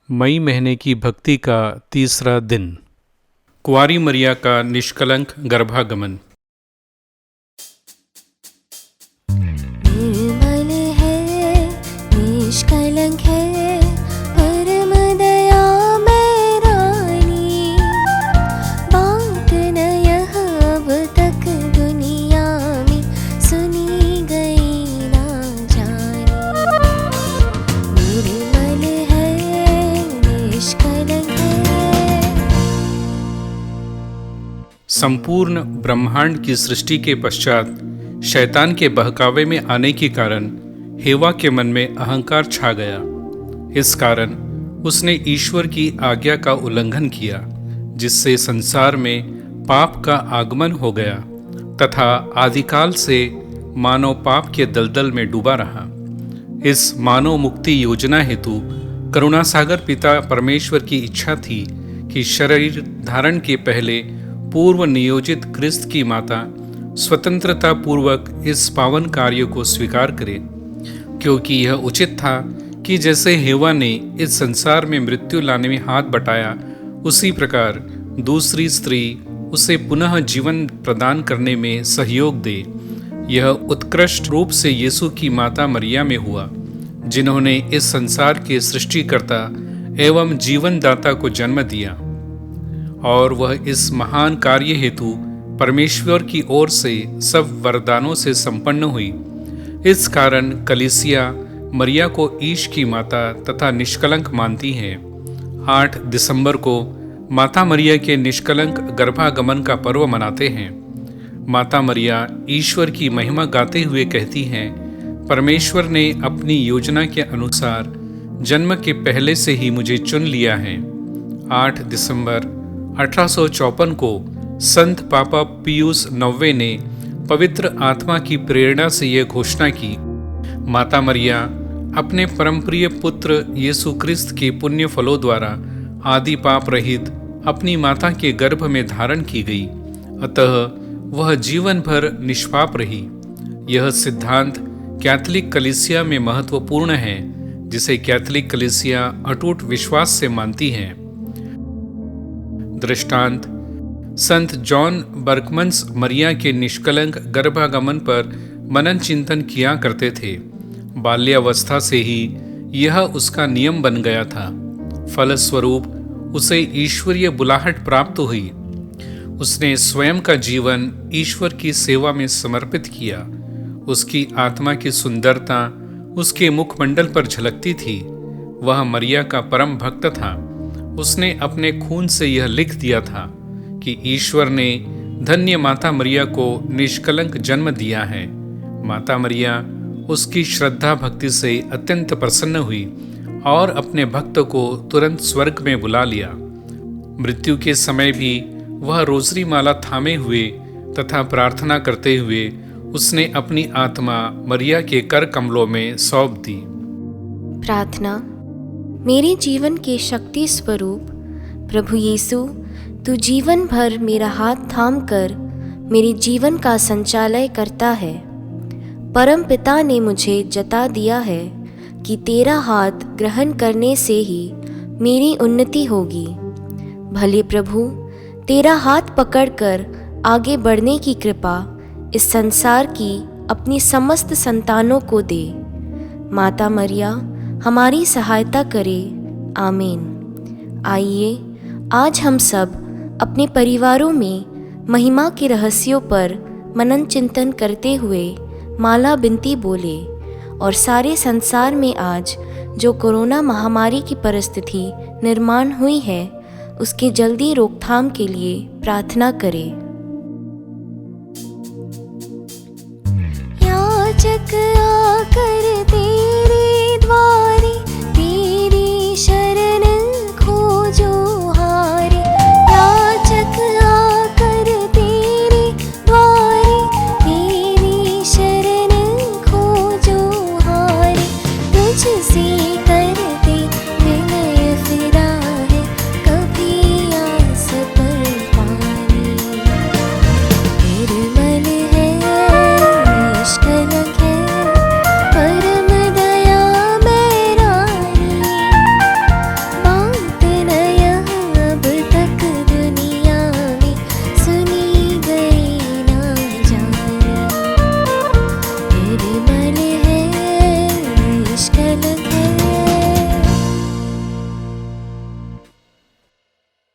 मई महीने की भक्ति का तीसरा दिन। कुंवारी मरिया का निष्कलंक गर्भागमन। निर्मल है, निष्कलंक है, परम दयामय रानी। बात न यह अब तक दुनिया में सुनी गई ना जानी। निर्मल है, निष्कलंक है। संपूर्ण ब्रह्मांड की सृष्टि के पश्चात शैतान के बहकावे में आने के कारण हेवा के मन में अहंकार छा गया। इस कारण उसने ईश्वर की आज्ञा का उल्लंघन किया, जिससे संसार में पाप का आगमन हो गया तथा आदिकाल से मानव पाप के दलदल में डूबा रहा। इस मानव मुक्ति योजना हेतु करुणासागर पिता परमेश्वर की इच्छा थी कि शरीर धारण के पहले पूर्व नियोजित क्रिस्त की माता स्वतंत्रता पूर्वक इस पावन कार्य को स्वीकार करे, क्योंकि यह उचित था कि जैसे हेवा ने इस संसार में मृत्यु लाने में हाथ बटाया, उसी प्रकार दूसरी स्त्री उसे पुनः जीवन प्रदान करने में सहयोग दे। यह उत्कृष्ट रूप से यीशु की माता मरिया में हुआ, जिन्होंने इस संसार के सृष्टिकर्ता एवं जीवनदाता को जन्म दिया, और वह इस महान कार्य हेतु परमेश्वर की ओर से सब वरदानों से संपन्न हुई। इस कारण कलीसिया मरिया को ईश की माता तथा निष्कलंक मानती है। 8 दिसंबर को माता मरिया के निष्कलंक गर्भागमन का पर्व मनाते हैं। माता मरिया ईश्वर की महिमा गाते हुए कहती हैं, परमेश्वर ने अपनी योजना के अनुसार जन्म के पहले से ही मुझे चुन लिया है। 8 दिसंबर 1854 को संत पापा पियूस 9वें ने पवित्र आत्मा की प्रेरणा से यह घोषणा की, माता मरिया अपने परमप्रिय पुत्र यीशु क्रिस्त के पुण्य फलों द्वारा आदि पाप रहित अपनी माता के गर्भ में धारण की गई, अतः वह जीवन भर निष्पाप रही। यह सिद्धांत कैथोलिक कलीसिया में महत्वपूर्ण है, जिसे कैथोलिक कलीसिया अटूट विश्वास से मानती है। दृष्टांत: संत जॉन बर्कमन्स मरिया के निष्कलंक गर्भागमन पर मनन चिंतन किया करते थे। बाल्यावस्था से ही यह उसका नियम बन गया था। फलस्वरूप उसे ईश्वरीय बुलाहट प्राप्त हुई। उसने स्वयं का जीवन ईश्वर की सेवा में समर्पित किया। उसकी आत्मा की सुंदरता उसके मुखमंडल पर झलकती थी। वह मरिया का परम भक्त था। उसने अपने खून से यह लिख दिया था कि ईश्वर ने धन्य माता मरिया को निष्कलंक जन्म दिया है। माता मरिया उसकी श्रद्धा भक्ति से अत्यंत प्रसन्न हुई और अपने भक्त को तुरंत स्वर्ग में बुला लिया। मृत्यु के समय भी वह रोजरी माला थामे हुए तथा प्रार्थना करते हुए उसने अपनी आत्मा मरिया के कर कमलों में सौंप दी। प्रार्थना। मेरे जीवन के शक्ति स्वरूप प्रभु यीशु, तू जीवन भर मेरा हाथ थाम कर मेरे जीवन का संचालय करता है। परम पिता ने मुझे जता दिया है कि तेरा हाथ ग्रहण करने से ही मेरी उन्नति होगी। भले प्रभु, तेरा हाथ पकड़कर आगे बढ़ने की कृपा इस संसार की अपनी समस्त संतानों को दे। माता मरिया हमारी सहायता करे। आमीन। आइए आज हम सब अपने परिवारों में महिमा के रहस्यों पर मनन चिंतन करते हुए माला बिनती बोले और सारे संसार में आज जो कोरोना महामारी की परिस्थिति निर्माण हुई है, उसके जल्दी रोकथाम के लिए प्रार्थना करें। याचक आकर तेरे द्वार